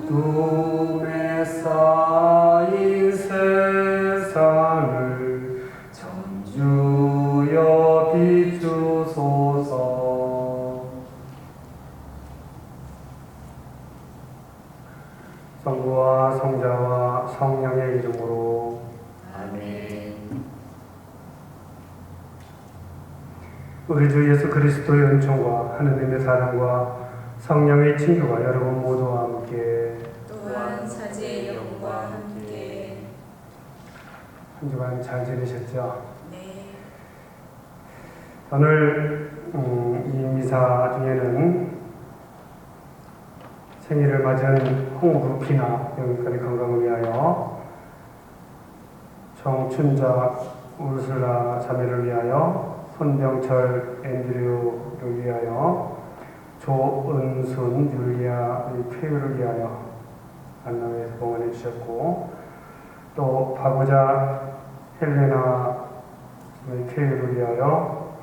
어둠에 쌓인 세상을 천주여 비추소서. 성부와 성자와 성령의 이름으로 아멘. 우리 주 예수 그리스도의 은총과 하느님의 사랑과 성령의 친교가 여러분 모두와 함께 또한 사제의 영과 함께. 한 주간 잘 지내셨죠? 네. 오늘 이 미사 중에는 생일을 맞은 홍루피나 영육간의 건강을 위하여, 정춘자 우르슬라 자매를 위하여, 손병철 앤드류를 위하여, 조은순 율리아의 쾌유를 위하여 안남에서 봉헌해 주셨고, 또 박우자 헬레나의 쾌유를 위하여,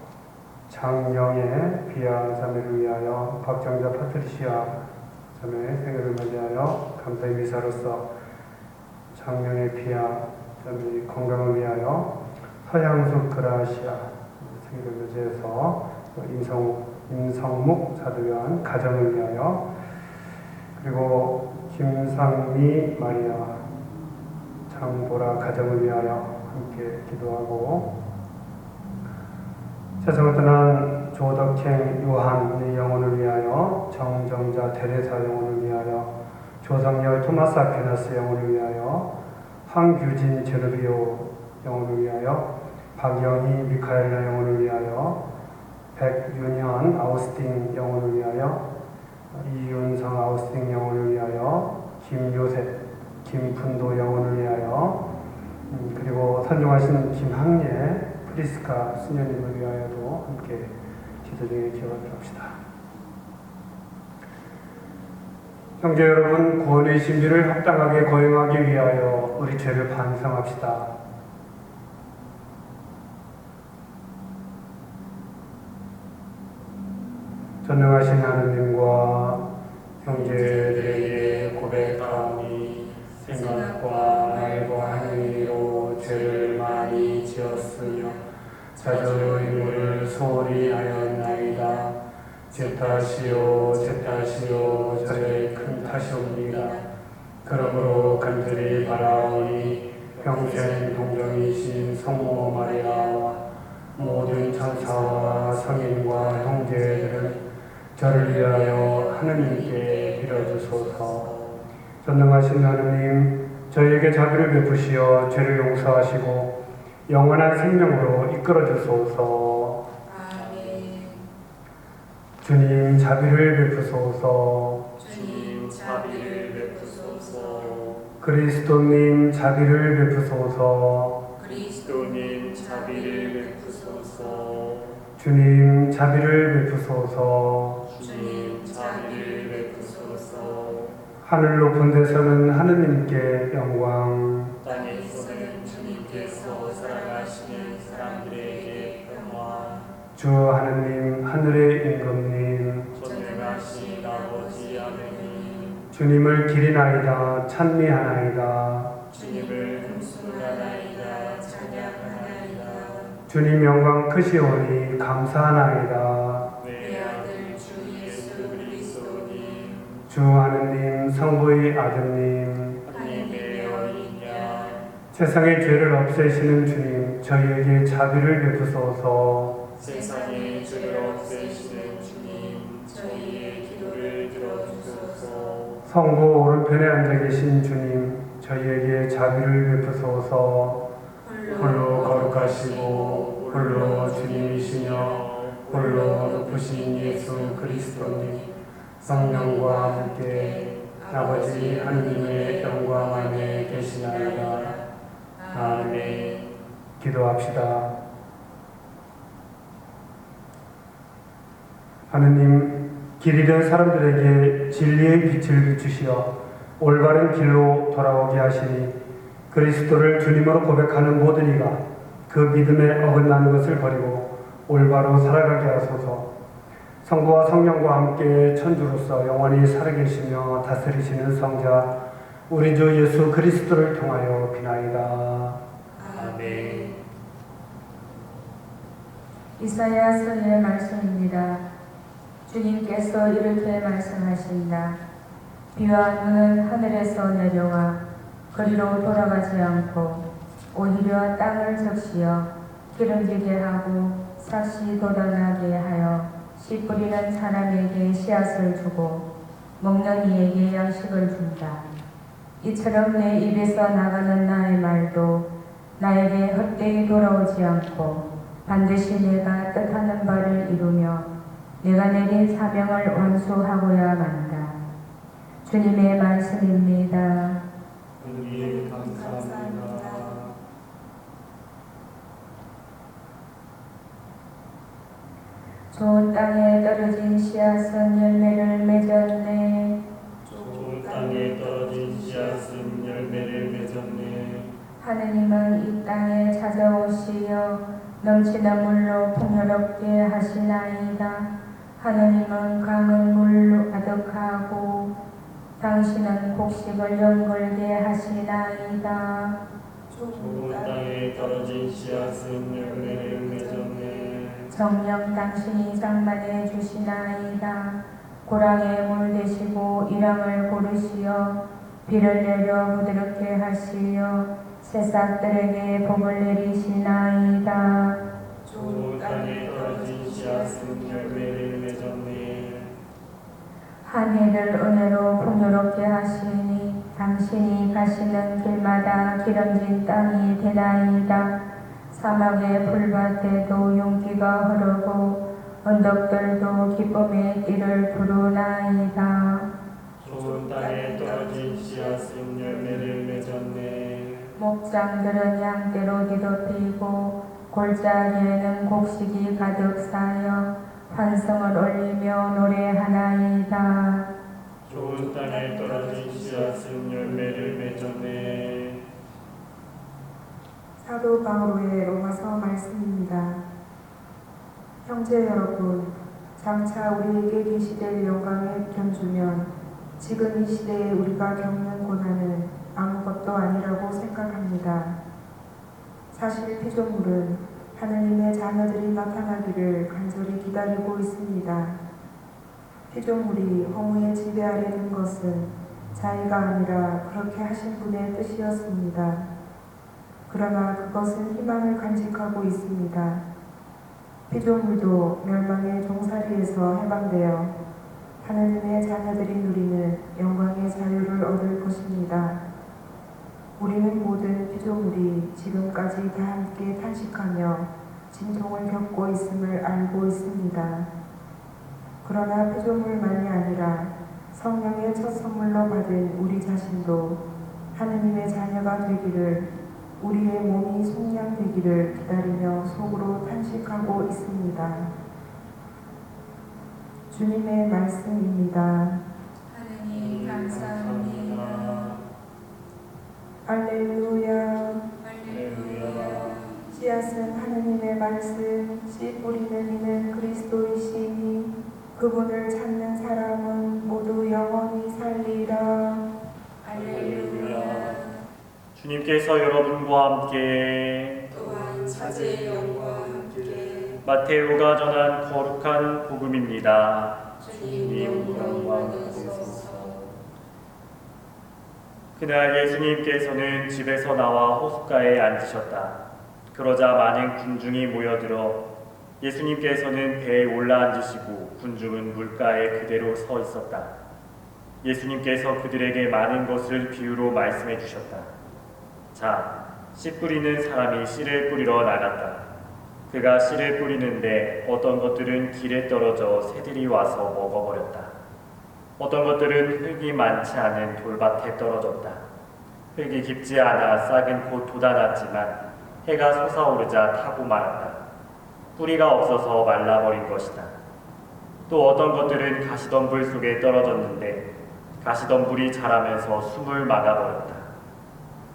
장영의 비아 자매를 위하여, 박정자 파트리시아 자매 생일을 맞이하여 감사의 미사로서 장명의 비아 자매의 건강을 위하여, 서양숙 그라시아 생일을 맞이해서 임성묵 사도연 가정을 위하여, 그리고 김상미 마리아 장보라 가정을 위하여 함께 기도하고, 세상을 떠난 조덕행 요한의 영혼을 위하여, 정정자 테레사 영혼을 위하여, 조성열 토마스 아퀴나스 영혼을 위하여, 황규진 제르비오 영혼을 위하여, 박영희 미카엘라 영혼을 위하여, 백윤현 아우스틴 영혼을 위하여, 이윤성 아우스틴 영혼을 위하여, 김요셉 김푼도 영혼을 위하여, 그리고 선종하신 김학예 프리스카 수녀님을 위하여도 함께 기도 중에 기억하도록 합시다. 형제 여러분, 구원의 신비를 합당하게 거행하기 위하여 우리 죄를 반성합시다. 전능하신 하느님과 형제들에게 고백하오니, 생각과 말과 행위로 죄를 많이 지었으며 자주 의무를 소홀히 하였나이다. 제 탓이요 저의 큰 탓이옵니다. 그러므로 간절히 바라오니 평생 동정이신 성모 마리아와 모든 천사와 성인과 형제들은 저를 위하여 하느님께 빌어주소서. 전능하신 하느님, 저희에게 자비를 베푸시어 죄를 용서하시고 영원한 생명으로 이끌어 주소서. 아멘. 주님 자비를 베푸소서. 주님 자비를 베푸소서. 그리스도님 자비를 베푸소서. 그리스도님 자비를 베푸소서. 주님 자비를 베푸소서. 주님 자비를 베푸소서. 하늘 높은 데서는 하느님께 영광, 땅에서는 주님께서 살아가시는 사람들에게 평화. 주 하느님 하늘의 임금님, 전능하신 아버지 하느님, 주님을 기리나이다 찬미하나이다. 주님을 humsun하나이다 찬양하나이다. 주님 영광 크시오니 감사하나이다. 내 아들 주 예수 그리스도님, 주 하느님 성부의 아드님, 하나님의 어린 양, 세상의 죄를 없애시는 주님, 저희에게 자비를 베푸소서. 세상의 죄를 없애시는 주님, 저희의 기도를 들어주소서. 성부 오른편에 앉아 계신 주님, 저희에게 자비를 베푸소서. 홀로 거룩하시고 홀로 주님이시며 홀로 높으신 예수 그리스도님, 성령과 함께 아버지 하느님의 영광 안에 계시나이다. 아멘. 기도합시다. 하느님, 길 잃은 사람들에게 진리의 빛을 비추시어 올바른 길로 돌아오게 하시니, 그리스도를 주님으로 고백하는 모든 이가 그 믿음에 어긋나는 것을 버리고 올바로 살아가게 하소서. 성부와 성령과 함께 천주로서 영원히 살아계시며 다스리시는 성자 우리 주 예수 그리스도를 통하여 비나이다. 아멘. 이사야서의 말씀입니다. 주님께서 이렇게 말씀하신다. 비와 눈은 하늘에서 내려와 거리로 돌아가지 않고 오히려 땅을 적시어 기름지게 하고 삭시 돋아나게 하여 씨 뿌리는 사람에게 씨앗을 주고 먹는 이에게 양식을 준다. 이처럼 내 입에서 나가는 나의 말도 나에게 헛되이 돌아오지 않고 반드시 내가 뜻하는 바를 이루며 내가 내린 사명을 완수하고야 만다. 주님의 말씀입니다. 주님 감사합니다. 좋은 땅에 떨어진 씨앗은 열매를 맺었네. 좋은 땅에 떨어진 씨앗은 열매를 맺었네. 하느님은 이 땅에 찾아오시어 넘치는 물로 풍요롭게 하시나이다. 하느님은 강은 물로 가득하고 당신은 곡식을 연걸게 하시나이다. 좋은 땅에 떨어진 씨앗은 열매를 맺었네. 정녕 당신이 장만해 주시나이다. 고랑에 물 대시고 이랑을 고르시어 비를 내려 부드럽게 하시어 새싹들에게 복을 내리시나이다. 좋은 땅에 떨어진 씨앗은 열매를 맺었네. 한 해를 은혜로 풍요롭게 하시니 당신이 가시는 길마다 기름진 땅이 되나이다. 사막의 풀밭에도 윤기가 흐르고 언덕들도 기쁨의 띠를 부르나이다. 좋은 땅에 떨어진 씨앗은 열매를 맺었네. 목장들은 양떼로 뒤덮이고 골짜기에는 곡식이 가득 쌓여 환성을 올리며 노래하나이다. 좋은 땅에 떨어진 씨앗은 열매를 맺었네. 사도 바오로의 로마서 말씀입니다. 형제 여러분, 장차 우리에게 계시될 영광에 견주면 지금 이 시대에 우리가 겪는 고난은 아무것도 아니라고 생각합니다. 사실 피조물은 하느님의 자녀들이 나타나기를 간절히 기다리고 있습니다. 피조물이 허무의 지배 아래 든 것은 자의가 아니라 그렇게 하신 분의 뜻이었습니다. 그러나 그것은 희망을 간직하고 있습니다. 피조물도 멸망의 종살이에서 해방되어 하느님의 자녀들이 누리는 영광의 자유를 얻을 것입니다. 우리는 모든 피조물이 지금까지 다 함께 탄식하며 진통을 겪고 있음을 알고 있습니다. 그러나 피조물만이 아니라 성령의 첫 선물로 받은 우리 자신도 하느님의 자녀가 되기를, 우리의 몸이 속량되기를 기다리며 속으로 탄식하고 있습니다. 주님의 말씀입니다. 하느님 감사합니다. 할렐루야. 할렐루야. 씨앗은 하느님의 말씀, 씨 뿌리는 이는 그리스도이시니 그분을 찾는 사람은 모두 영원히 살리라. 할렐루야. 주님께서 여러분과 함께 또한 사제의 영과 함께 마테오가 전한 거룩한 복음입니다. 주님 영광 받으소서. 그날 예수님께서는 집에서 나와 호숫가에 앉으셨다. 그러자 많은 군중이 모여들어 예수님께서는 배에 올라앉으시고 군중은 물가에 그대로 서 있었다. 예수님께서 그들에게 많은 것을 비유로 말씀해 주셨다. 자, 씨 뿌리는 사람이 씨를 뿌리러 나갔다. 그가 씨를 뿌리는데 어떤 것들은 길에 떨어져 새들이 와서 먹어버렸다. 어떤 것들은 흙이 많지 않은 돌밭에 떨어졌다. 흙이 깊지 않아 싹은 곧 돋아났지만 해가 솟아오르자 타고 말았다. 뿌리가 없어서 말라버린 것이다. 또 어떤 것들은 가시덤불 속에 떨어졌는데 가시덤불이 자라면서 숨을 막아버렸다.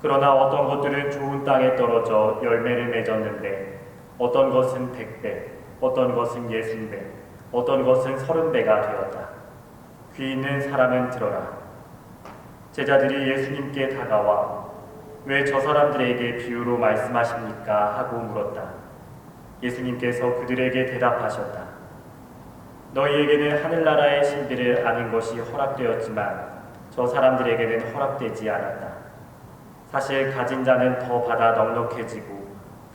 그러나 어떤 것들은 좋은 땅에 떨어져 열매를 맺었는데 어떤 것은 100배, 어떤 것은 60배, 어떤 것은 30배가 되었다. 귀 있는 사람은 들어라. 제자들이 예수님께 다가와 왜 저 사람들에게 비유로 말씀하십니까? 하고 물었다. 예수님께서 그들에게 대답하셨다. 너희에게는 하늘나라의 신비를 아는 것이 허락되었지만 저 사람들에게는 허락되지 않았다. 사실 가진 자는 더 받아 넉넉해지고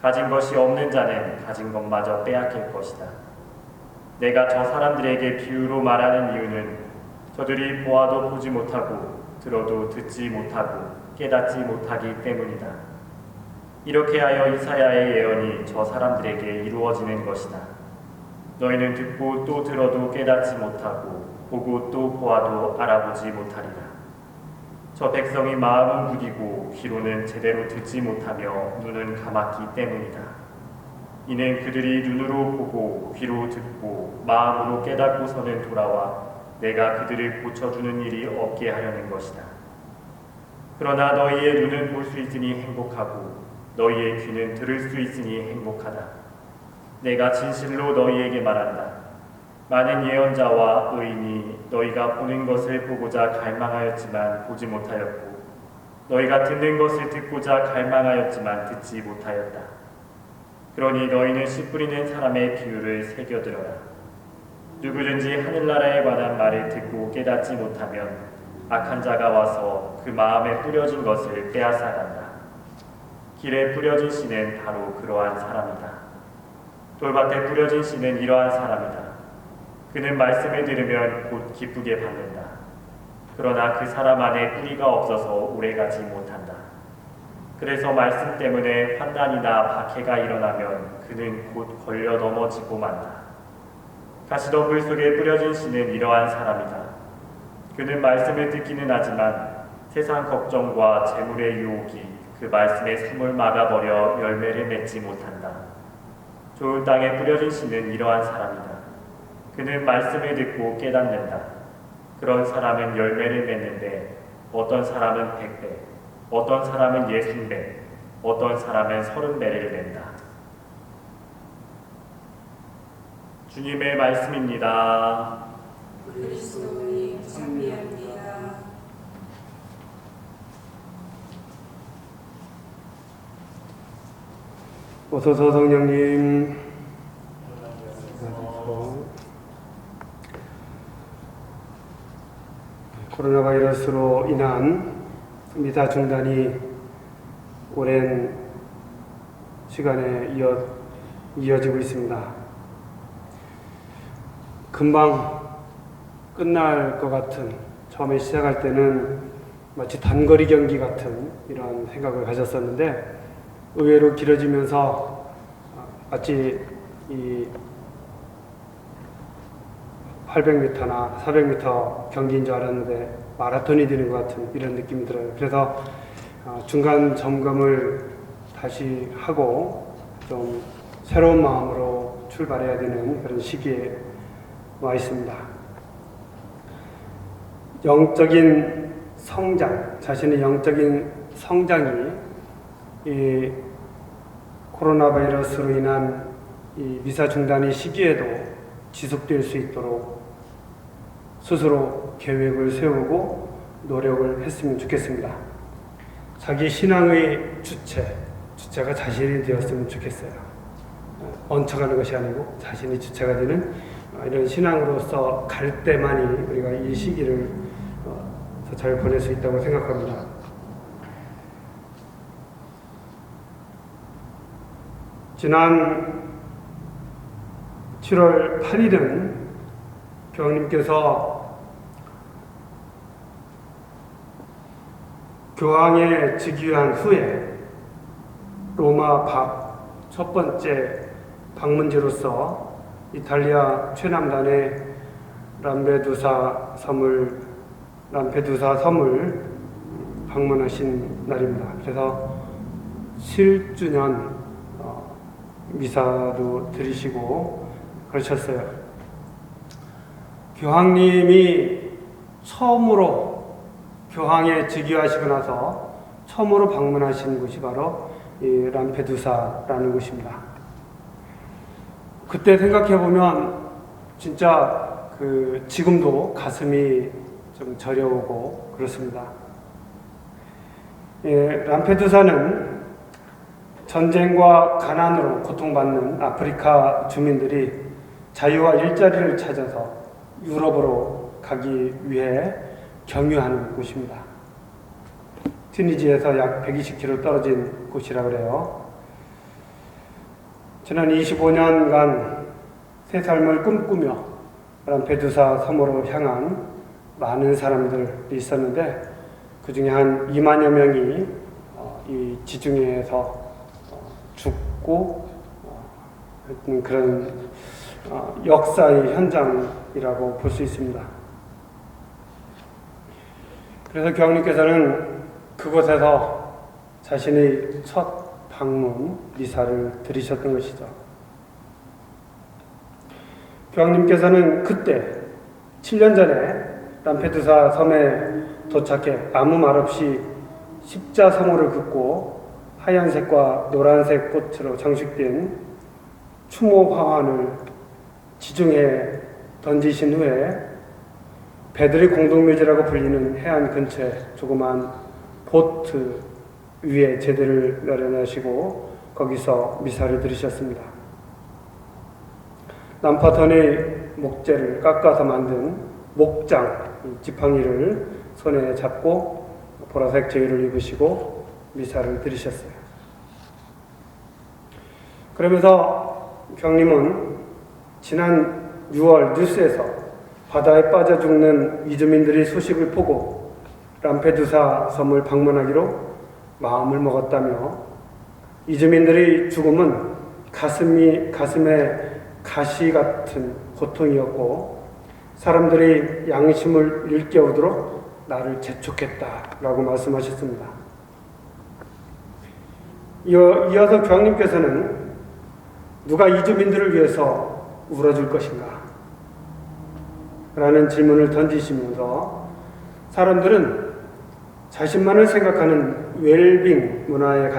가진 것이 없는 자는 가진 것마저 빼앗길 것이다. 내가 저 사람들에게 비유로 말하는 이유는 저들이 보아도 보지 못하고 들어도 듣지 못하고 깨닫지 못하기 때문이다. 이렇게 하여 이사야의 예언이 저 사람들에게 이루어지는 것이다. 너희는 듣고 또 들어도 깨닫지 못하고 보고 또 보아도 알아보지 못하리라. 저 백성이 마음은 무디고 귀로는 제대로 듣지 못하며 눈은 감았기 때문이다. 이는 그들이 눈으로 보고 귀로 듣고 마음으로 깨닫고서는 돌아와 내가 그들을 고쳐주는 일이 없게 하려는 것이다. 그러나 너희의 눈은 볼 수 있으니 행복하고 너희의 귀는 들을 수 있으니 행복하다. 내가 진실로 너희에게 말한다. 많은 예언자와 의인이 너희가 보는 것을 보고자 갈망하였지만 보지 못하였고 너희가 듣는 것을 듣고자 갈망하였지만 듣지 못하였다. 그러니 너희는 씨 뿌리는 사람의 비유를 새겨들어라. 누구든지 하늘나라에 관한 말을 듣고 깨닫지 못하면 악한 자가 와서 그 마음에 뿌려진 것을 빼앗아간다. 길에 뿌려진 씨는 바로 그러한 사람이다. 돌밭에 뿌려진 씨는 이러한 사람이다. 그는 말씀을 들으면 곧 기쁘게 받는다. 그러나 그 사람 안에 뿌리가 없어서 오래가지 못한다. 그래서 말씀 때문에 환난이나 박해가 일어나면 그는 곧 걸려 넘어지고 만다. 가시덤불 속에 뿌려진 씨는 이러한 사람이다. 그는 말씀을 듣기는 하지만 세상 걱정과 재물의 유혹이 그 말씀의 숨을 막아버려 열매를 맺지 못한다. 좋은 땅에 뿌려진 씨는 이러한 사람이다. 그는 말씀을 듣고 깨닫는다. 그런 사람은 열매를 맺는데 어떤 사람은 100배, 어떤 사람은 60배, 어떤 사람은 30배를 낸다. 주님의 말씀입니다. 그리스도님 찬미합니다. 어서서 성령님. 코로나 바이러스로 인한 미사 중단이 오랜 시간에 이어지고 있습니다. 금방 끝날 것 같은, 처음에 시작할 때는 마치 단거리 경기 같은 이런 생각을 가졌었는데 의외로 길어지면서 마치 이 800m나 400m 경기인 줄 알았는데 마라톤이 되는 것 같은 이런 느낌이 들어요. 그래서 중간 점검을 다시 하고 좀 새로운 마음으로 출발해야 되는 그런 시기에 와 있습니다. 영적인 성장, 자신의 영적인 성장이 이 코로나 바이러스로 인한 이 미사 중단의 시기에도 지속될 수 있도록 스스로 계획을 세우고 노력을 했으면 좋겠습니다. 자기 신앙의 주체가 자신이 되었으면 좋겠어요. 얹혀가는 것이 아니고 자신이 주체가 되는 이런 신앙으로서 갈 때만이 우리가 이 시기를 더 잘 보낼 수 있다고 생각합니다. 지난 7월 8일은 교황님께서 교황에 즉위한 후에 로마 밥 첫 번째 방문지로서 이탈리아 최남단의 람페두사 섬을 방문하신 날입니다. 그래서 7주년 미사도 드리시고 그러셨어요. 교황님이 처음으로 교황에 즉위하시고 나서 처음으로 방문하신 곳이 바로 이 람페두사라는 곳입니다. 그때 생각해 보면 진짜 지금도 가슴이 좀 저려오고 그렇습니다. 예, 람페두사는 전쟁과 가난으로 고통받는 아프리카 주민들이 자유와 일자리를 찾아서 유럽으로 가기 위해 경유하는 곳입니다. 튀니지에서 약 120km 떨어진 곳이라 그래요. 지난 25년간 새 삶을 꿈꾸며 람페두사 섬으로 향한 많은 사람들이 있었는데 그 중에 한 2만여 명이 이 지중해에서 죽고 그런 역사의 현장이라고 볼 수 있습니다. 그래서 교황님께서는 그곳에서 자신의 첫 방문 미사를 드리셨던 것이죠. 교황님께서는 그때 7년 전에 람페두사 섬에 도착해 아무 말 없이 십자성호를 긋고 하얀색과 노란색 꽃으로 장식된 추모 화환을 지중해에 던지신 후에 배들의 공동묘지라고 불리는 해안 근처에 조그만 보트 위에 제대를 마련하시고 거기서 미사를 드리셨습니다. 남파선의 목재를 깎아서 만든 목장, 지팡이를 손에 잡고 보라색 제의를 입으시고 미사를 드리셨어요. 그러면서 교황님은 지난 6월 뉴스에서 바다에 빠져 죽는 이주민들의 소식을 보고 람페두사 섬을 방문하기로 마음을 먹었다며 이주민들의 죽음은 가슴에 가시 같은 고통이었고 사람들이 양심을 일깨우도록 나를 재촉했다라고 말씀하셨습니다. 이어서 교황님께서는 누가 이주민들을 위해서 울어줄 것인가? 라는 질문을 던지시면서 사람들은 자신만을 생각하는 웰빙 문화에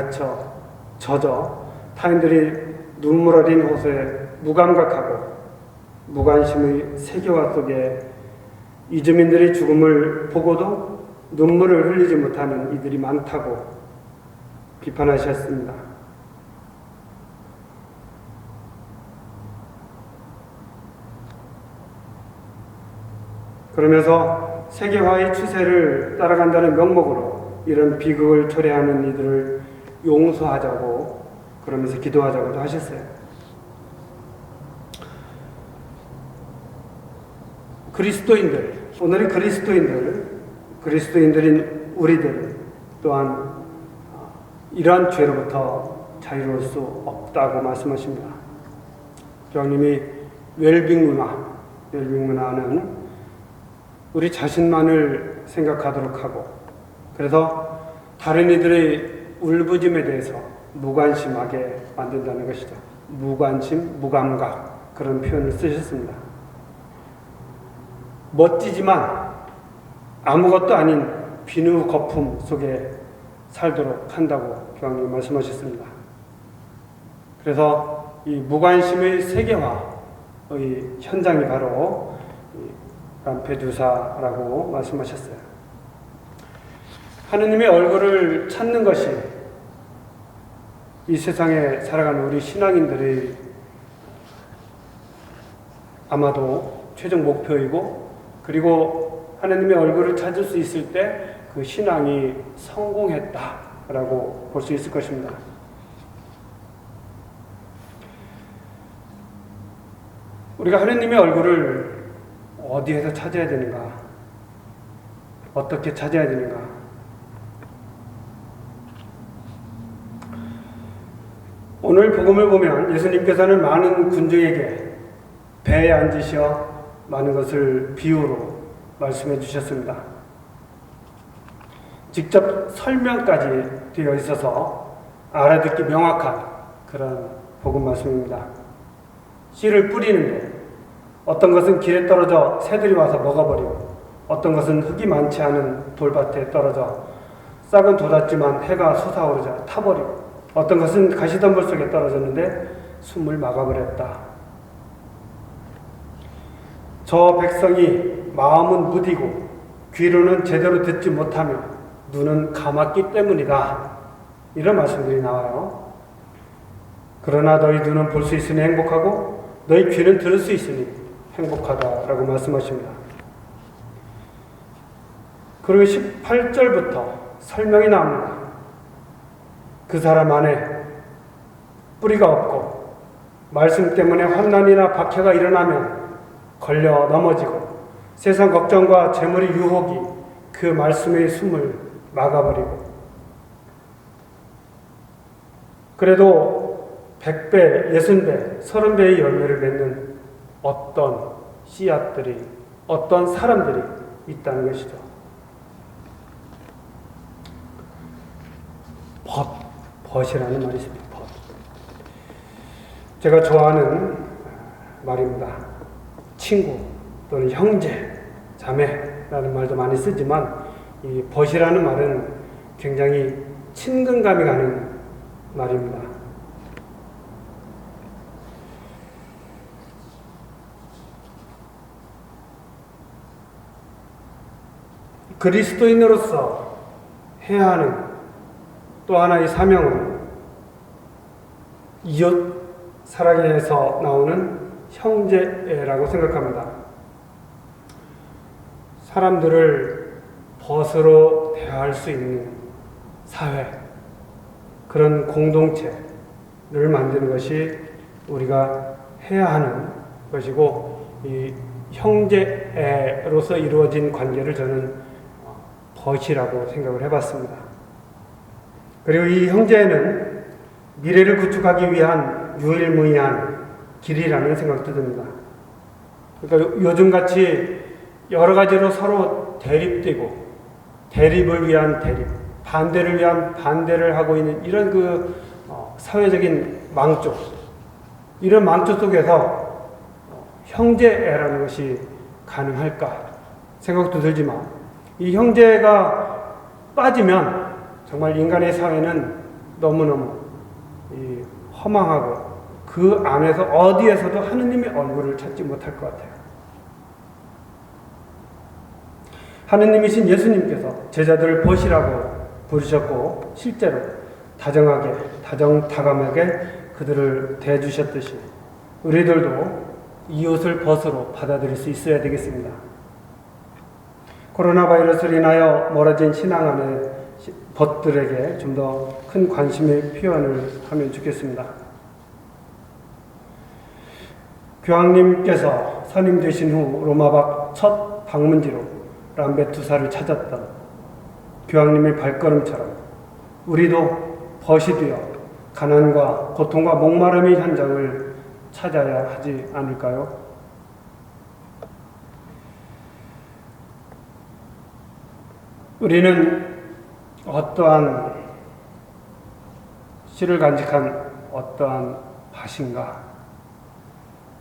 젖어 타인들이 눈물 어린 호소에 무감각하고 무관심의 세계화 속에 이주민들의 죽음을 보고도 눈물을 흘리지 못하는 이들이 많다고 비판하셨습니다. 그러면서 세계화의 추세를 따라간다는 명목으로 이런 비극을 초래하는 이들을 용서하자고 그러면서 기도하자고도 하셨어요. 오늘의 그리스도인들인 우리들 또한 이러한 죄로부터 자유로울 수 없다고 말씀하십니다. 교황님이 웰빙 문화는 우리 자신만을 생각하도록 하고 그래서 다른 이들의 울부짖음에 대해서 무관심하게 만든다는 것이죠. 무관심, 무감각 그런 표현을 쓰셨습니다. 멋지지만 아무것도 아닌 비누 거품 속에 살도록 한다고 교황님 말씀하셨습니다. 그래서 이 무관심의 세계화의 현장이 바로 람페두사라고 말씀하셨어요. 하느님의 얼굴을 찾는 것이 이 세상에 살아가는 우리 신앙인들의 아마도 최종 목표이고 그리고 하느님의 얼굴을 찾을 수 있을 때 그 신앙이 성공했다라고 볼 수 있을 것입니다. 우리가 하느님의 얼굴을 어디에서 찾아야 되는가? 어떻게 찾아야 되는가? 오늘 복음을 보면 예수님께서는 많은 군중에게 배에 앉으셔 많은 것을 비유로 말씀해 주셨습니다. 직접 설명까지 되어 있어서 알아듣기 명확한 그런 복음 말씀입니다. 씨를 뿌리는데 어떤 것은 길에 떨어져 새들이 와서 먹어버리고 어떤 것은 흙이 많지 않은 돌밭에 떨어져 싹은 돋았지만 해가 솟아오르자 타버리고 어떤 것은 가시덤불 속에 떨어졌는데 숨을 막아버렸다. 저 백성이 마음은 무디고 귀로는 제대로 듣지 못하며 눈은 감았기 때문이다. 이런 말씀들이 나와요. 그러나 너희 눈은 볼 수 있으니 행복하고 너희 귀는 들을 수 있으니 행복하다라고 말씀하십니다. 그리고 18절부터 설명이 나옵니다. 그 사람 안에 뿌리가 없고 말씀 때문에 환난이나 박해가 일어나면 걸려 넘어지고 세상 걱정과 재물의 유혹이 그 말씀의 숨을 막아버리고 그래도 100배, 60배, 30배의 열매를 맺는 어떤 씨앗들이 어떤 사람들이 있다는 것이죠. 벗이라는 말이 있습니다. 벗. 제가 좋아하는 말입니다. 친구 또는 형제, 자매라는 말도 많이 쓰지만 이 벗이라는 말은 굉장히 친근감이 가는 말입니다. 그리스도인으로서 해야 하는 또 하나의 사명은 이웃 사랑에서 나오는 형제라고 생각합니다. 사람들을 벗으로 대할 수 있는 사회, 그런 공동체를 만드는 것이 우리가 해야 하는 것이고, 이 형제로서 이루어진 관계를 저는 벗이라고 생각을 해봤습니다. 그리고 이 형제는 미래를 구축하기 위한 유일무이한 길이라는 생각도 듭니다. 그러니까 요즘같이 여러 가지로 서로 대립되고 대립을 위한 대립, 반대를 위한 반대를 하고 있는 이런 사회적인 망조, 이런 망조 속에서 형제라는 것이 가능할까 생각도 들지만, 이 형제가 빠지면 정말 인간의 사회는 너무너무 허망하고 그 안에서 어디에서도 하느님의 얼굴을 찾지 못할 것 같아요. 하느님이신 예수님께서 제자들을 벗이라고 부르셨고 실제로 다정하게, 다정다감하게 그들을 대해주셨듯이 우리들도 이웃을 벗으로 받아들일 수 있어야 되겠습니다. 코로나 바이러스로 인하여 멀어진 신앙 안에 벗들에게 좀 더 큰 관심의 표현을 하면 좋겠습니다. 교황님께서 선임되신 후 로마 첫 방문지로 람베투사를 찾았던 교황님의 발걸음처럼 우리도 벗이 되어 가난과 고통과 목마름의 현장을 찾아야 하지 않을까요? 우리는 어떠한 씨를 간직한 어떠한 밭인가?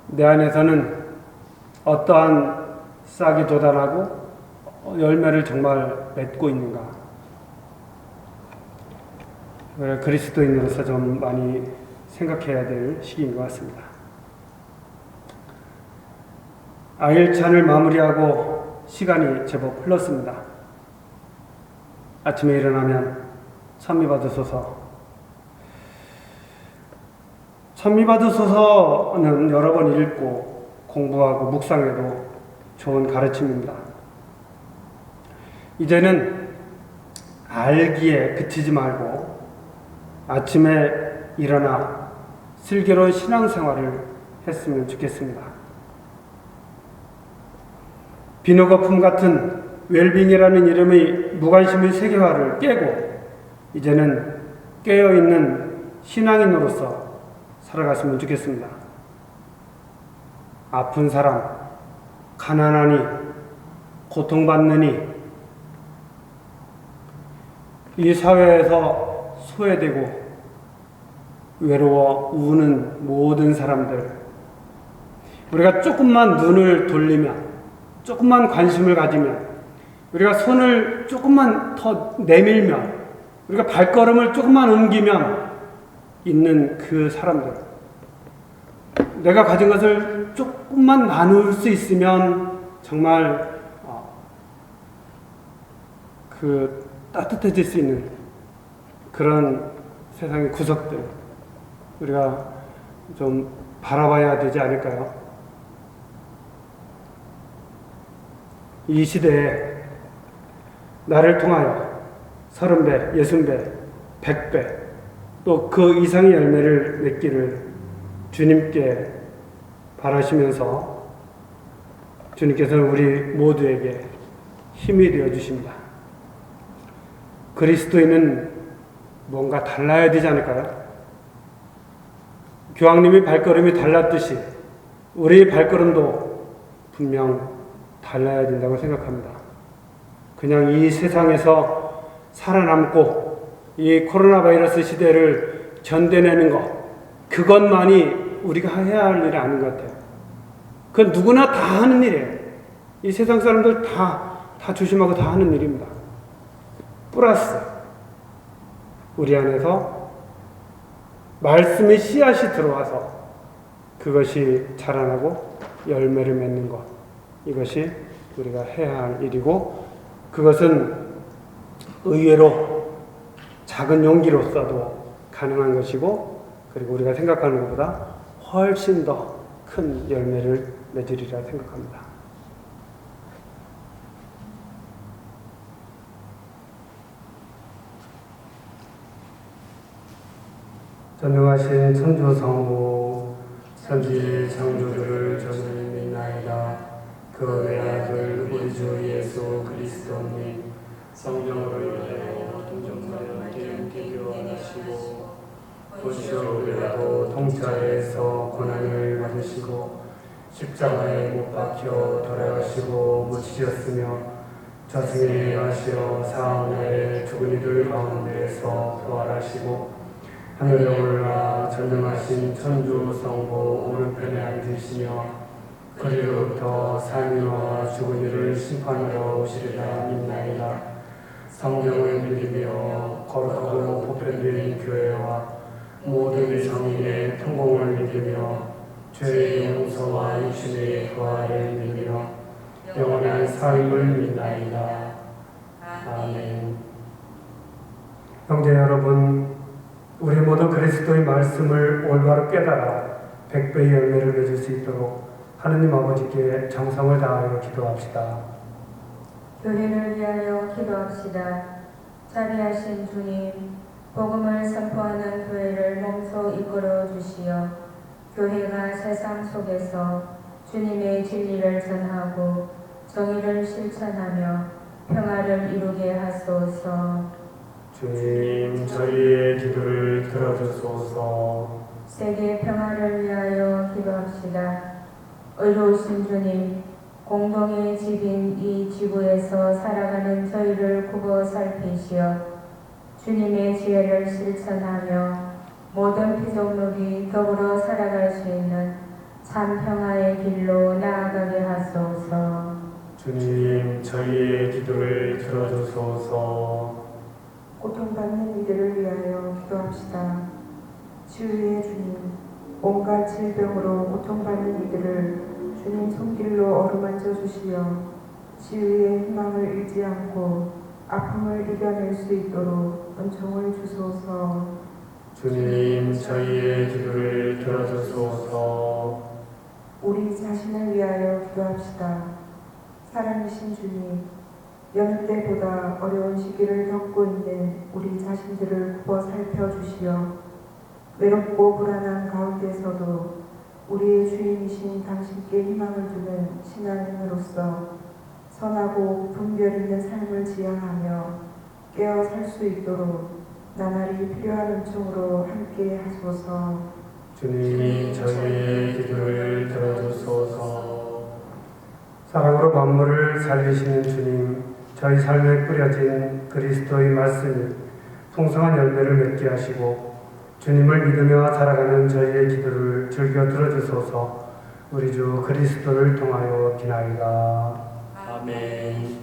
내 안에서는 어떠한 싹이 돋아나고 열매를 정말 맺고 있는가? 그리스도인으로서 좀 많이 생각해야 될 시기인 것 같습니다. 아일찬을 마무리하고 시간이 제법 흘렀습니다. 아침에 일어나면 찬미받으소서. 찬미받으소서는 여러 번 읽고 공부하고 묵상해도 좋은 가르침입니다. 이제는 알기에 그치지 말고 아침에 일어나 슬기로운 신앙생활을 했으면 좋겠습니다. 비누거품 같은 웰빙이라는 이름의 무관심의 세계화를 깨고 이제는 깨어있는 신앙인으로서 살아갔으면 좋겠습니다. 아픈 사람, 가난하니, 고통받느니 이 사회에서 소외되고 외로워 우는 모든 사람들, 우리가 조금만 눈을 돌리면, 조금만 관심을 가지면, 우리가 손을 조금만 더 내밀면, 우리가 발걸음을 조금만 옮기면 있는 그 사람들, 내가 가진 것을 조금만 나눌 수 있으면 정말 그 따뜻해질 수 있는 그런 세상의 구석들 우리가 좀 바라봐야 되지 않을까요? 이 시대에 나를 통하여 30배, 60배, 100배 또 그 이상의 열매를 맺기를 주님께 바라시면서 주님께서는 우리 모두에게 힘이 되어 주십니다. 그리스도인은 뭔가 달라야 되지 않을까요? 교황님의 발걸음이 달랐듯이 우리의 발걸음도 분명 달라야 된다고 생각합니다. 그냥 이 세상에서 살아남고 이 코로나 바이러스 시대를 견뎌내는 것, 그것만이 우리가 해야 할 일이 아닌 것 같아요. 그건 누구나 다 하는 일이에요. 이 세상 사람들 다 조심하고 다 하는 일입니다. 플러스 우리 안에서 말씀의 씨앗이 들어와서 그것이 자라나고 열매를 맺는 것, 이것이 우리가 해야 할 일이고, 그것은 의외로 작은 용기로서도 가능한 것이고, 그리고 우리가 생각하는 것보다 훨씬 더 큰 열매를 맺으리라 생각합니다. 전능하신 천주성모 천지 창조주를 저는 믿나이다. 그 외아들 우리 주 예수 그리스도님 성령으로 인하여 동정하여 함께 교환하시고 보시오 우리라도 통차에서 고난을 받으시고 십자가에 못 박혀 돌아가시고 묻히셨으며 저승에 가시어 사흘에 죽은 이들 가운데서 부활하시고 하늘에 올라 전능하신 천주 성부 오른편에 앉으시며 그리로부터 삶과 죽은 이를 심판하러 오시리라 믿나이다. 성경을 믿으며 거룩하고 보편된 교회와 모든 성인의 통공을 믿으며 죄의 용서와 육신의 부활을 믿으며 영원한 삶을 믿나이다. 아멘. 형제 여러분, 우리 모두 그리스도의 말씀을 올바로 깨달아 100배의 열매를 맺을 수 있도록 하느님 아버지께 정성을 다하여 기도합시다. 교회를 위하여 기도합시다. 자비하신 주님, 복음을 선포하는 교회를 몸소 이끌어 주시어 교회가 세상 속에서 주님의 진리를 전하고 정의를 실천하며 평화를 이루게 하소서. 주님, 저희의 기도를 들어주소서. 세계 평화를 위하여 기도합시다. 의로우신 주님, 공동의 집인 이 지구에서 살아가는 저희를 굽어 살피시어 주님의 지혜를 실천하며 모든 피조물이 더불어 살아갈 수 있는 참 평화의 길로 나아가게 하소서. 주님, 저희의 기도를 들어주소서. 고통받는 이들을 위하여 기도합시다. 치유의 주님, 온갖 질병으로 고통받는 이들을 주님 손길로 어루만져 주시어 치유의 희망을 잃지 않고 아픔을 이겨낼 수 있도록 은총을 주소서. 주님, 저희의 기도를 들어주소서. 우리 자신을 위하여 기도합시다. 사랑이신 주님, 여느 때보다 어려운 시기를 겪고 있는 우리 자신들을 굽어 살펴주시어 외롭고 불안한 가운데서도 우리의 주인이신 당신께 희망을 두는 신앙인으로서 선하고 분별 있는 삶을 지향하며 깨어 살 수 있도록 나날이 필요한 은총으로 함께 하소서. 주님, 저희의 기도를 들어주소서. 사랑으로 만물을 살리시는 주님, 저희 삶에 뿌려진 그리스도의 말씀이 풍성한 열매를 맺게 하시고 주님을 믿으며 살아가는 저희의 기도를 즐겨 들어주소서. 우리 주 그리스도를 통하여 비나이다. 아멘.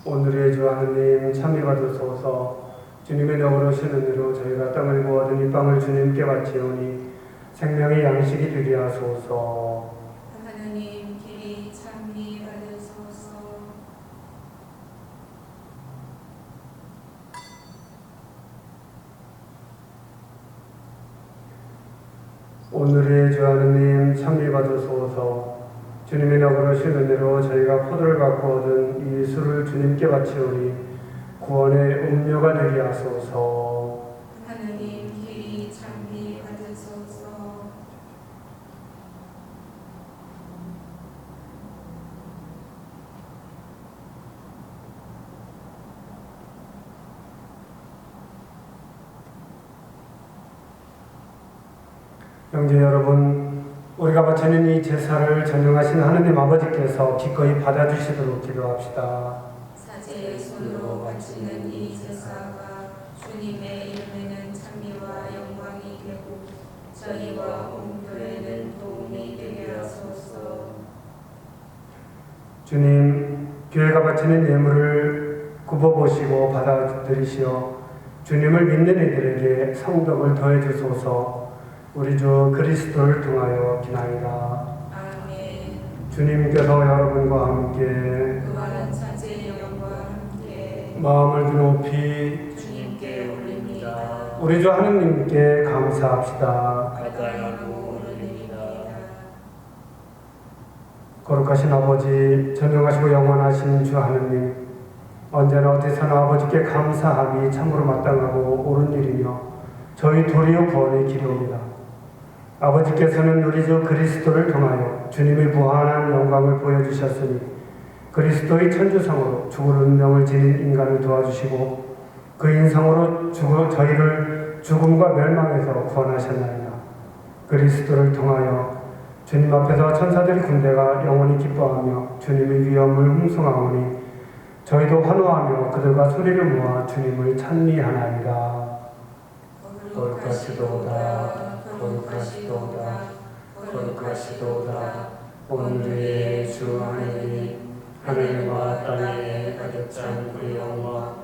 오늘의 주 하느님 참여 받으소서. 주님의 너그러 오시는 대로 저희가 땅을 구하던 이 빵을 주님께 바치오니 생명의 양식이 되게 하소서. 하나님 길이 참미 받으소서. 오늘의 주 하느님 참여 받으소서. 주님의 너그러 오시는 대로 저희가 포도를 갖고 얻은 이 술을 주님께 바치오니 구원의 음료가 되게 하소서. 하나님 길이 참미 받으소서. 형제 여러분, 우리가 바치는 이 제사를 전능하신 하느님 아버지께서 기꺼이 받아주시도록 기도합시다. 사제의 손으로 바치는 이 제사가 주님의 이름에는 찬미와 영광이 되고 저희와 온 교회는 도움이 되게 하소서. 주님, 교회가 바치는 예물을 굽어보시고 받아들이시어 주님을 믿는 이들에게 성덕을 더해 주소서. 우리 주 그리스도를 통하여 기나이다. 아멘. 주님께서 여러분과 함께 그와 사제의 영과 함께 마음을 높이 주님께 올립니다. 우리 주 하느님께 감사합시다. 마땅하고 옳으니이다. 거룩하신 아버지, 전능하시고 영원하신 주 하느님, 언제나 어디서나 아버지께 감사함이 참으로 마땅하고 옳은 일이며 저희 도리어 구원의 기도입니다. 아버지께서는 우리 주 그리스도를 통하여 주님의 무한한 영광을 보여주셨으니 그리스도의 천주성으로 죽을 운명을 지닌 인간을 도와주시고 그 인성으로 저희를 죽음과 멸망에서 구원하셨나이다. 그리스도를 통하여 주님 앞에서 천사들의 군대가 영원히 기뻐하며 주님의 위엄을 hum성하오니 저희도 환호하며 그들과 소리를 모아 주님을 찬미하나이다. 거룩하시도다, 거룩하시도다, 거룩하시도다. 오늘의 주 하느님, 하늘과 땅에 가득 찬 그 영광,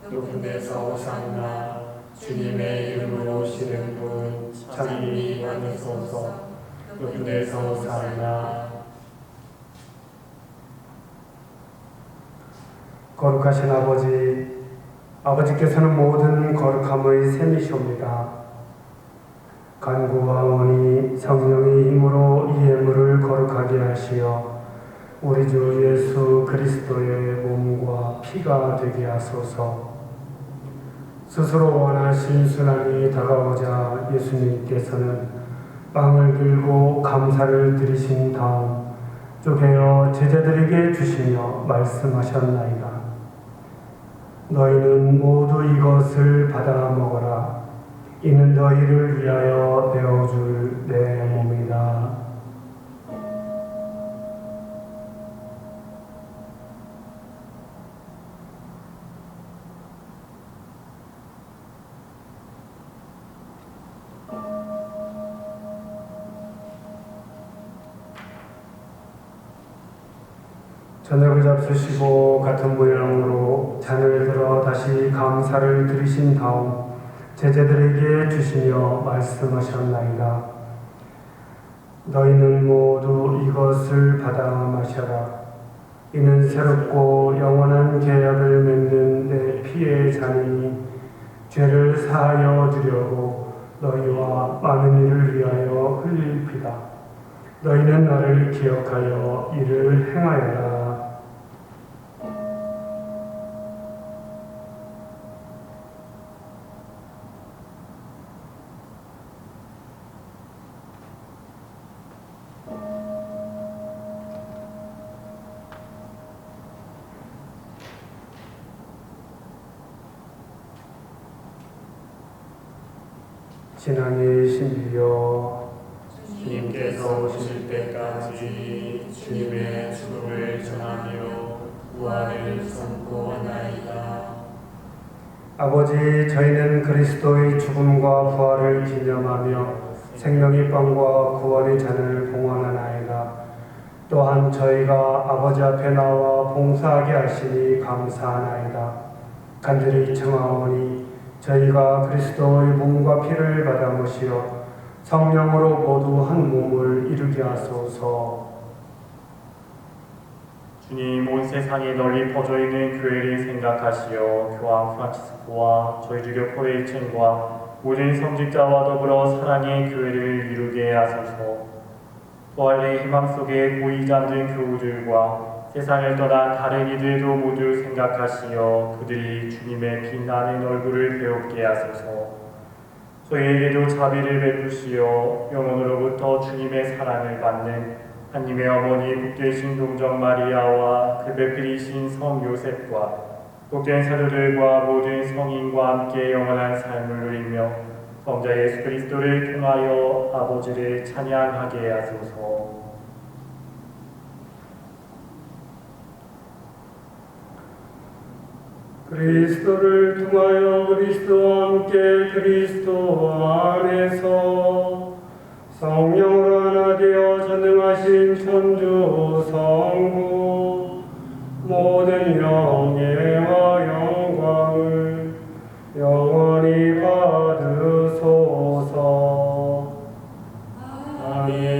높은 데서 오산나. 주님의 이름으로 오시는 분 찬미 받으소서. 높은 데서 오산나. 거룩하신 아버지, 아버지께서는 모든 거룩함의 셈이시옵니다. 간구하오니 성령의 힘으로 이 예물을 거룩하게 하시어 우리 주 예수 그리스도의 몸과 피가 되게 하소서. 스스로 원하신 순환이 다가오자 예수님께서는 빵을 들고 감사를 드리신 다음 쪼개어 제자들에게 주시며 말씀하셨나이다. 너희는 모두 이것을 받아 먹어라. 이는 너희를 위하여 내어줄 내 몸이다. 저녁을 잡수시고 같은 모양으로 잔을 들어 다시 감사를 드리신 다음 제자들에게 주시며 말씀하셨나이다. 너희는 모두 이것을 받아 마셔라. 이는 새롭고 영원한 계약을 맺는 내 피의 잔이니 죄를 사하여 주려고 너희와 많은 이를 위하여 흘릴 피다. 너희는 나를 기억하여 이를 행하여라. 신앙의 신비여, 주님께서 오실 때까지 주님의 죽음을 전하며 부활을 선포하나이다. 아버지, 저희는 그리스도의 죽음과 부활을 기념하며 생명의 빵과 구원의 잔을 봉헌하나이다. 또한 저희가 아버지 앞에 나와 봉사하게 하시니 감사하나이다. 간절히 청하오니 저희가 그리스도의 몸과 피를 받아 모시어 성령으로 모두 한 몸을 이루게 하소서. 주님, 온 세상에 널리 퍼져 있는 교회를 생각하시어 교황 프란치스코와 저희 주교포 일층과 모든 성직자와 더불어 사랑의 교회를 이루게 하소서. 부활의 희망 속에 고이 잠든 교우들과 세상을 떠난 다른 이들도 모두 생각하시어 그들이 주님의 빛나는 얼굴을 배우게 하소서. 저희에게도 자비를 베푸시어 영혼으로부터 주님의 사랑을 받는 하나님의 어머니 복되신 동정 마리아와 그 배필이신 성 요셉과 복된 사도들과 모든 성인과 함께 영원한 삶을 누리며 성자 예수 그리스도를 통하여 아버지를 찬양하게 하소서. 그리스도를 통하여 그리스도와 함께 그리스도 안에서 성령으로 하나 되어 전능하신 천주 성부 모든 영예와 영광을 영원히 받으소서. 아멘.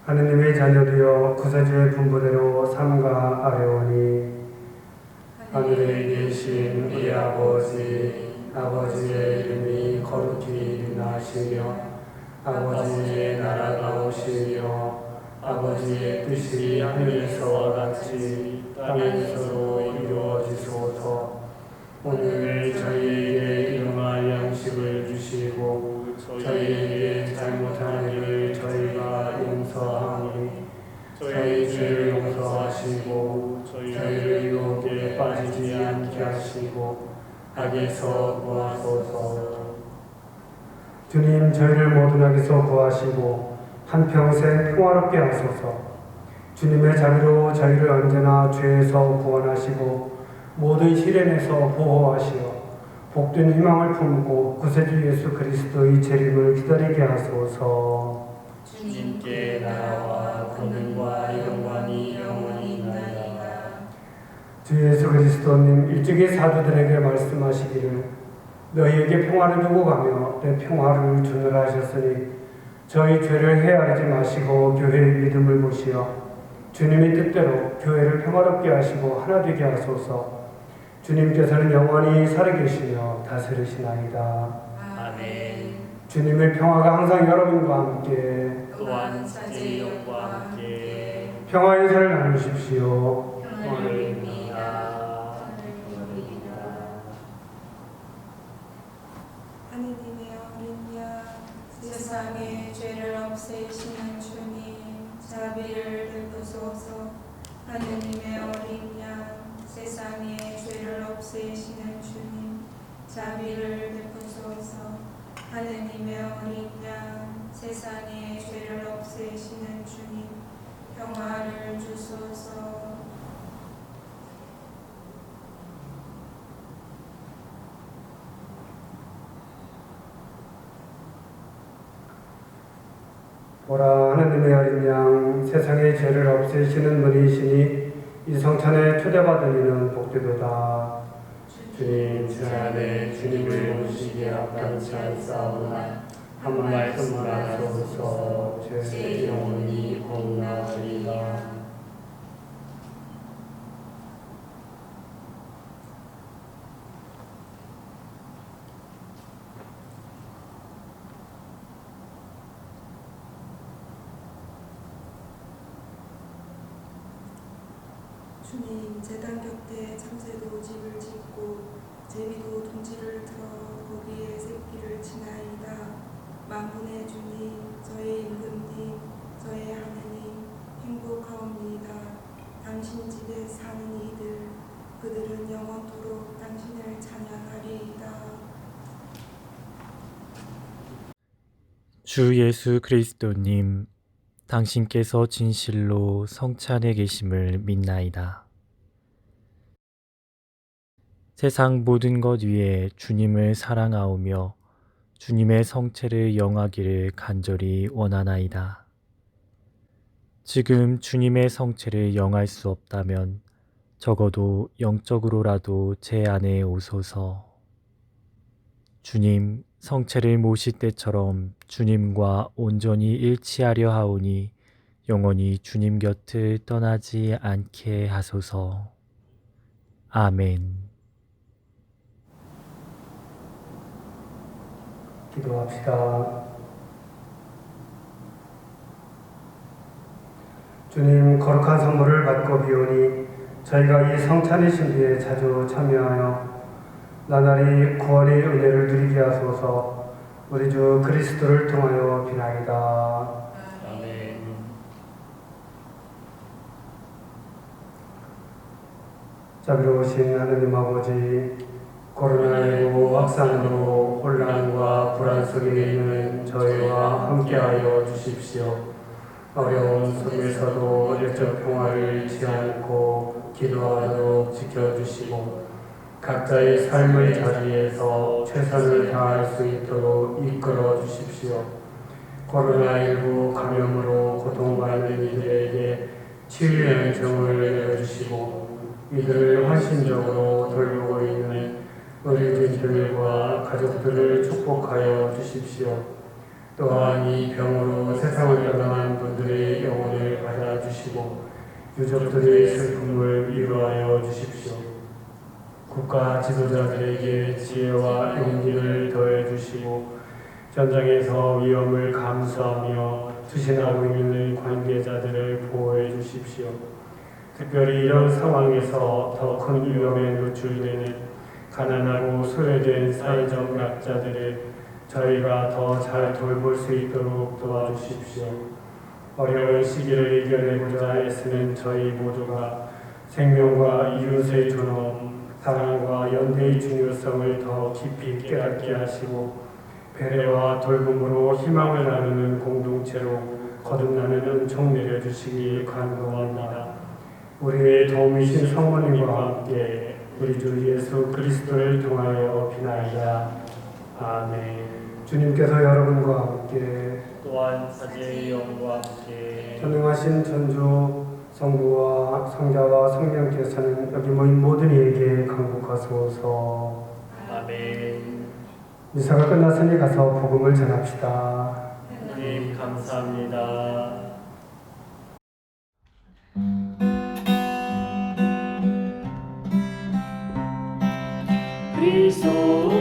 하느님의 자녀되어 구세주의 분부대로 삼가하려니 하늘에 계신 우리 아버지의 이름이 거룩히 여기나시며 아버지의 나라가 오시며 아버지의 뜻이 하늘에서와 같이 땅에서도 이루어지소서. 오늘 저희에게 일용할 양식을 주시고 저희에게 잘못한 일을 저희가 용서하오니 저희 죄를 용서하시고 저희를 유혹에 빠지지 않게 하시고 악에서 구하소서. 주님, 저희를 모든 악에서 구하시고 한평생 평화롭게 하소서. 주님의 자비로 저희를 언제나 죄에서 구원하시고 모든 시련에서 보호하시어 복된 희망을 품고 구세주 예수 그리스도의 재림을 기다리게 하소서. 주님께 나라와 권능과 영광이 영원히 있나이다. 주 예수 그리스도님 일찍이 사도들에게 말씀하시기를 너희에게 평화를 두고 가며 내 평화를 주노라 하셨으니 저희 죄를 헤아리지 마시고 교회의 믿음을 보시어 주님의 뜻대로 교회를 평화롭게 하시고 하나 되게 하소서. 주님께서는 영원히 살아계시며 다스리시나이다. 아멘. 주님의 평화가 항상 여러분과 함께 또한 사제 영과 함께 평화의 인사를 나누십시오. 평화를 빕니다. 하느님의 어린 양 세상의 죄를 없애시는 주님 자비를 베푸소서. 하느님의 어린 양 세상의 죄를 없애시는 주님 자비를 베푸소서. 하느님의 어린 양 세상의 죄를 없애시는 주님 평화를 주소서. 보라, 하느님의 어린 양 세상의 죄를 없애시는 분이시니 이 성찬에 초대받은 이는 복되도다. 주님, 제 안에 주님을 모시기에 합당치 않사오나 한 말씀만 하소서. 제 영혼이 공나으리라. 주님 제단 곁에 참새도 집을 짓고 제비도 둥지를 틀어 거기에 새끼를 치나이다. 만군의 주님 저의 임금님 저의 하느님 행복하옵니다. 당신 집에 사는 이들 그들은 영원토록 당신을 찬양하리이다. 주 예수 그리스도님, 당신께서 진실로 성찬에 계심을 믿나이다. 세상 모든 것 위에 주님을 사랑하오며 주님의 성체를 영하기를 간절히 원하나이다. 지금 주님의 성체를 영할 수 없다면 적어도 영적으로라도 제 안에 오소서. 주님, 성체를 모실 때처럼 주님과 온전히 일치하려 하오니 영원히 주님 곁을 떠나지 않게 하소서. 아멘. 기도합시다. 주님, 거룩한 선물을 받고 비오니 저희가 이 성찬의 신비에 자주 참여하여 나날이 구원의 은혜를 누리게 하소서. 우리 주 그리스도를 통하여 비나이다. 아멘. 자비로우신 하느님 아버지, 코로나19 확산으로 혼란과 불안 속에 있는 저희와 함께하여 주십시오. 어려운 속에서도 영적 평화를 잃지 않고 기도하도록 지켜주시고 각자의 삶의 자리에서 최선을 다할 수 있도록 이끌어 주십시오. 코로나19 감염으로 고통받는 이들에게 치유의 정을 내려주시고 이들을 헌신적으로 돌보고 있는 의료진들과 가족들을 축복하여 주십시오. 또한 이 병으로 세상을 떠난 분들의 영혼을 받아주시고 유족들의 슬픔을 위로하여 주십시오. 국가 지도자들에게 지혜와 용기를 더해 주시고 전장에서 위험을 감수하며 투신하고 있는 관계자들을 보호해 주십시오. 특별히 이런 상황에서 더 큰 위험에 노출되는 가난하고 소외된 사회적 약자들을 저희가 더 잘 돌볼 수 있도록 도와주십시오. 어려운 시기를 이겨내고자 애쓰는 저희 모두가 생명과 이웃의 존엄, 사랑과 연대의 중요성을 더 깊이 깨닫게 하시고 배려와 돌봄으로 희망을 나누는 공동체로 거듭나는 은총 내려주시기 간구합니다. 우리의 도움이신 성모님과 함께 우리 주 예수 그리스도를 통하여 비나이다. 아멘. 주님께서 여러분과 함께 또한 사제의 영과 함께 전능하신 천주 성부와 성자와 성령께서는 여기 모인 모든 이에게 강국하소서. 아멘. 미사가 끝났으니 가서 복음을 전합시다. 하나님 감사합니다.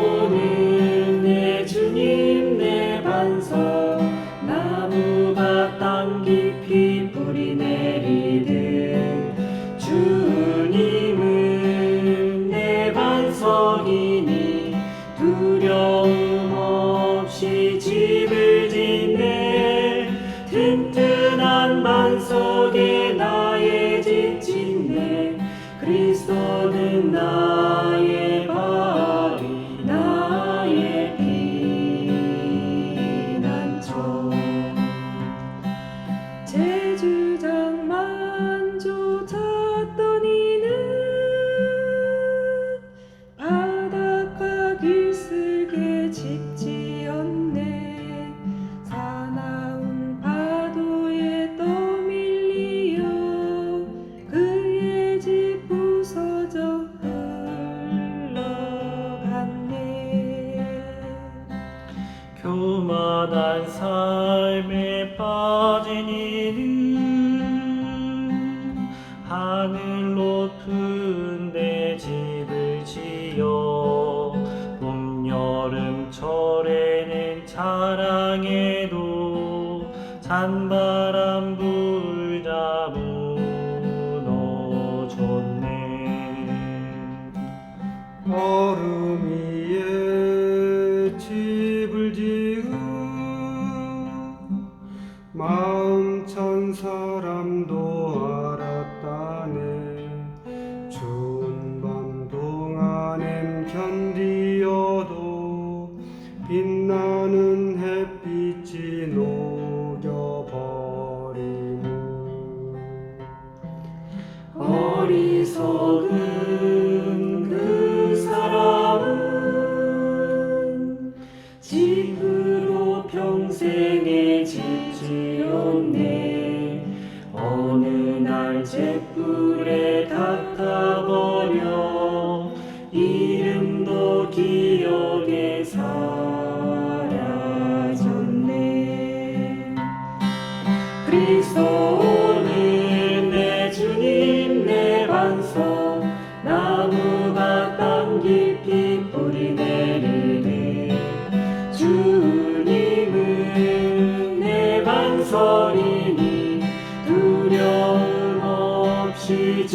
그리스도는 내 주님 내 반석 나무가 땅 깊이 뿌리 내리듯 주님은 내 반석이니 두려움 없이 집을 짓네 튼튼한 반석에 나의 집 짓네 그리스도는 나의 바위 나의 피난처 제주장 만조 찾던 이는 바닷가 길쓸게 집 지었네 사나운 파도에 떠밀리어 그의 집 부서져 흘러갔네 교만한 삶에 빠진 이는 하늘 높은 데 집을 지어 봄, 여름, 철에는 자랑해도 찬바람 불자 무너졌네. 얼음 위에 집을 지은 마음 찬 사람도 알았다네. 추운 밤 동안엔 견디어도 빛나는 햇빛이 녹여버리는 어리석은 그 사람은 깊이 뿌리 내리는 주님은 내 반석이니 두려움 없이